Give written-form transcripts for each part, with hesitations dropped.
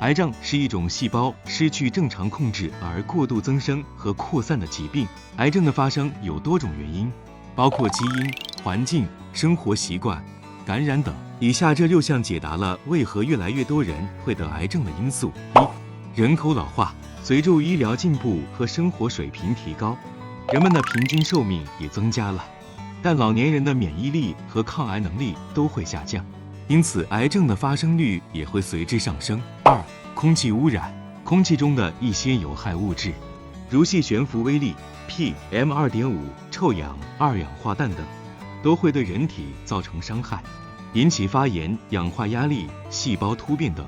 癌症是一种细胞失去正常控制而过度增生和扩散的疾病。癌症的发生有多种原因，包括基因、环境、生活习惯、感染等。以下这6项解答了为何越来越多人会得癌症的因素。1. 人口老化。随着医疗进步和生活水平提高，人们的平均寿命也增加了，但老年人的免疫力和抗癌能力都会下降，因此癌症的发生率也会随之上升。2. 空气污染。空气中的一些有害物质，如细悬浮微粒、PM2.5、臭氧、二氧化氮等，都会对人体造成伤害，引起发炎、氧化压力、细胞突变等，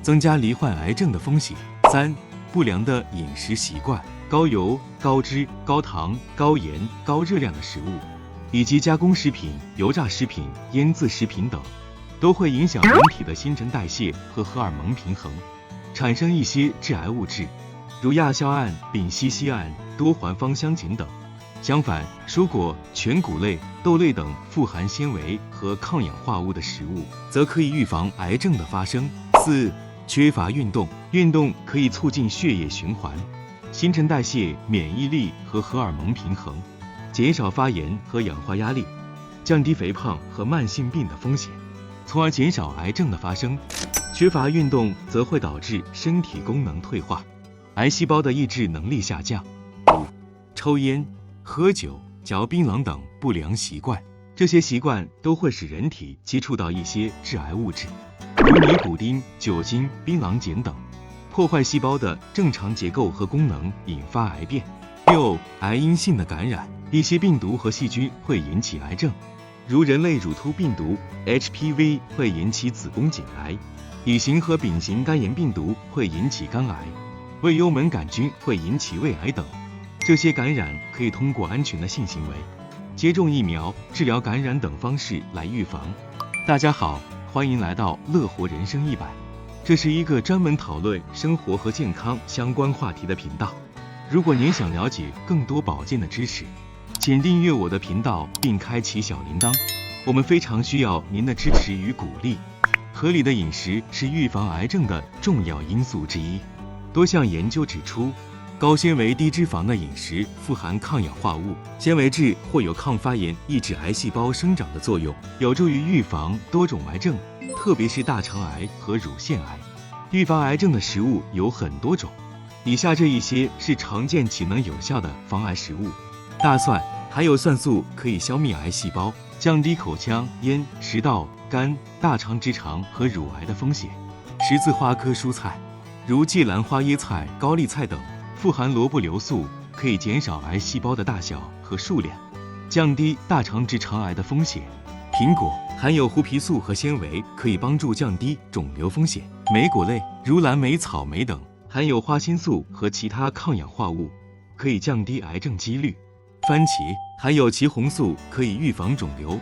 增加罹患癌症的风险。3. 不良的饮食习惯。高油、高脂、高糖、高盐、高热量的食物，以及加工食品、油炸食品、腌制食品等，都会影响人体的新陈代谢和荷尔蒙平衡，产生一些致癌物质，如亚硝胺、丙烯酰胺、多环芳香碱等。相反，蔬果、全谷类、豆类等富含纤维和抗氧化物的食物，则可以预防癌症的发生。4. 缺乏运动。运动可以促进血液循环、新陈代谢、免疫力和荷尔蒙平衡，减少发炎和氧化压力，降低肥胖和慢性病的风险，从而减少癌症的发生。缺乏运动则会导致身体功能退化，癌细胞的抑制能力下降。5. 抽烟、喝酒、嚼槟榔等不良习惯。这些习惯都会使人体接触到一些致癌物质，如尼古丁、酒精、槟榔碱等，破坏细胞的正常结构和功能，引发癌变。6. 癌因性的感染。一些病毒和细菌会引起癌症，如人类乳突病毒 HPV 会引起子宫颈癌，乙型和丙型肝炎病毒会引起肝癌，胃幽门杆菌会引起胃癌等。这些感染可以通过安全的性行为、接种疫苗、治疗感染等方式来预防。大家好，欢迎来到乐活人生100，这是一个专门讨论生活和健康相关话题的频道。如果您想了解更多保健的知识，请订阅我的频道并开启小铃铛，我们非常需要您的支持与鼓励。合理的饮食是预防癌症的重要因素之一。多项研究指出，高纤维低脂肪的饮食富含抗氧化物，纤维质或有抗发炎、抑制癌细胞生长的作用，有助于预防多种癌症，特别是大肠癌和乳腺癌。预防癌症的食物有很多种，以下这一些是常见且能有效的防癌食物。大蒜含有蒜素，可以消灭癌细胞，降低口腔、咽、食道、肝、大肠直肠和乳癌的风险。十字花科蔬菜，如芥兰花椰菜、高丽菜等，富含萝卜硫素，可以减少癌细胞的大小和数量，降低大肠直肠癌的风险。苹果含有胡皮素和纤维，可以帮助降低肿瘤风险。莓果类，如蓝莓、草莓等，含有花青素和其他抗氧化物，可以降低癌症几率。番茄含有茄红素，可以预防肿瘤，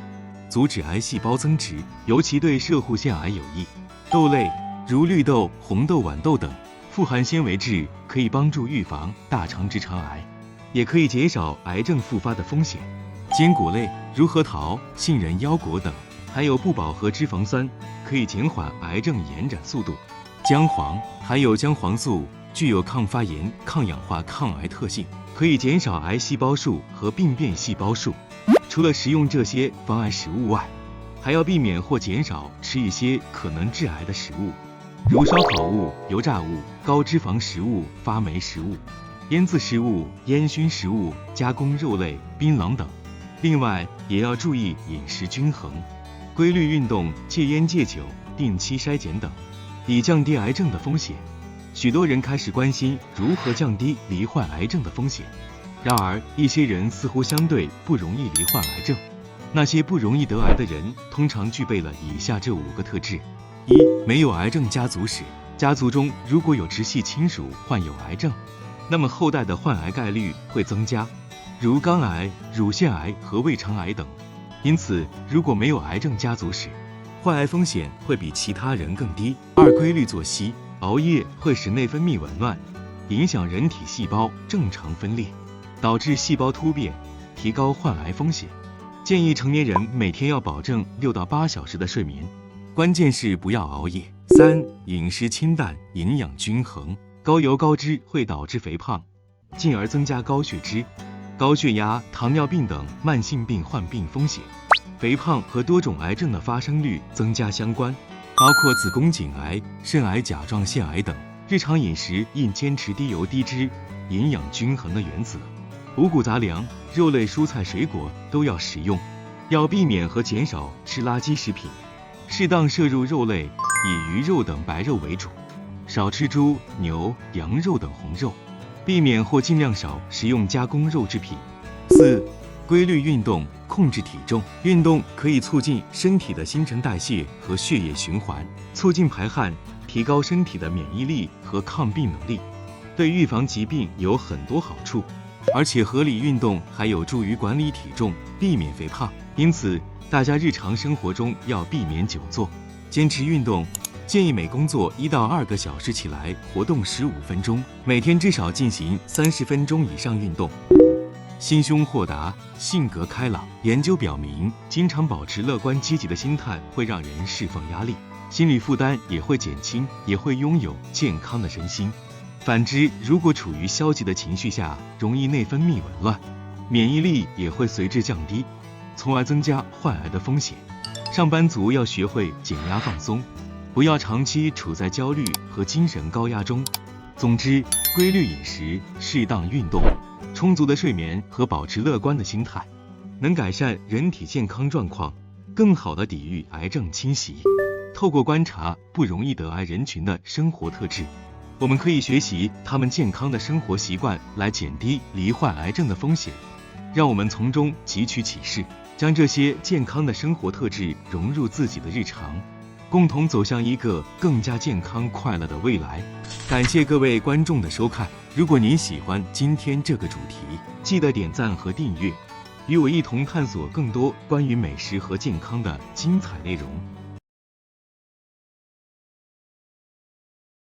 阻止癌细胞增殖，尤其对摄护腺癌有益。豆类，如绿豆、红豆、豌豆等，富含纤维质，可以帮助预防大肠直肠癌，也可以减少癌症复发的风险。坚果类，如核桃、杏仁、腰果等，含有不饱和脂肪酸，可以减缓癌症延展速度。姜黄含有姜黄素，具有抗发炎、抗氧化、抗癌特性，可以减少癌细胞数和病变细胞数。除了食用这些防癌食物外，还要避免或减少吃一些可能致癌的食物，如烧烤物、油炸物、高脂肪食物、发霉食物、腌制食物、烟熏食物、加工肉类、槟榔等。另外，也要注意饮食均衡、规律运动、戒烟戒酒、定期筛检等，以降低癌症的风险。许多人开始关心如何降低罹患癌症的风险，然而一些人似乎相对不容易罹患癌症。那些不容易得癌的人通常具备了以下这5个特质： 1. 没有癌症家族史。家族中如果有直系亲属患有癌症，那么后代的患癌概率会增加，如肝癌、乳腺癌和胃肠癌等。因此，如果没有癌症家族史，患癌风险会比其他人更低。2. 规律作息。熬夜会使内分泌紊乱，影响人体细胞正常分裂，导致细胞突变，提高患癌风险。建议成年人每天要保证6到8小时的睡眠，关键是不要熬夜。3、饮食清淡，营养均衡。高油高脂会导致肥胖，进而增加高血脂、高血压、糖尿病等慢性病患病风险。肥胖和多种癌症的发生率增加相关，包括子宫颈癌、肾癌、甲状腺癌等。日常饮食应坚持低油低脂、营养均衡的原则，五谷杂粮、肉类、蔬菜、水果都要食用，要避免和减少吃垃圾食品，适当摄入肉类，以鱼肉等白肉为主，少吃猪、牛、羊肉等红肉，避免或尽量少食用加工肉制品。4、规律运动，控制体重。运动可以促进身体的新陈代谢和血液循环，促进排汗，提高身体的免疫力和抗病能力，对预防疾病有很多好处。而且合理运动还有助于管理体重，避免肥胖。因此，大家日常生活中要避免久坐，坚持运动。建议每工作1到2个小时起来活动15分钟，每天至少进行30分钟以上运动。心胸豁达，性格开朗。研究表明，经常保持乐观积极的心态会让人释放压力，心理负担也会减轻，也会拥有健康的身心。反之，如果处于消极的情绪下，容易内分泌紊乱，免疫力也会随之降低，从而增加患癌的风险。上班族要学会减压放松，不要长期处在焦虑和精神高压中。总之，规律饮食、适当运动、充足的睡眠和保持乐观的心态，能改善人体健康状况，更好地抵御癌症侵袭。透过观察不容易得癌人群的生活特质，我们可以学习他们健康的生活习惯，来减低罹患癌症的风险。让我们从中汲取启示，将这些健康的生活特质融入自己的日常，共同走向一个更加健康快乐的未来。感谢各位观众的收看，如果您喜欢今天这个主题，记得点赞和订阅，与我一同探索更多关于美食和健康的精彩内容。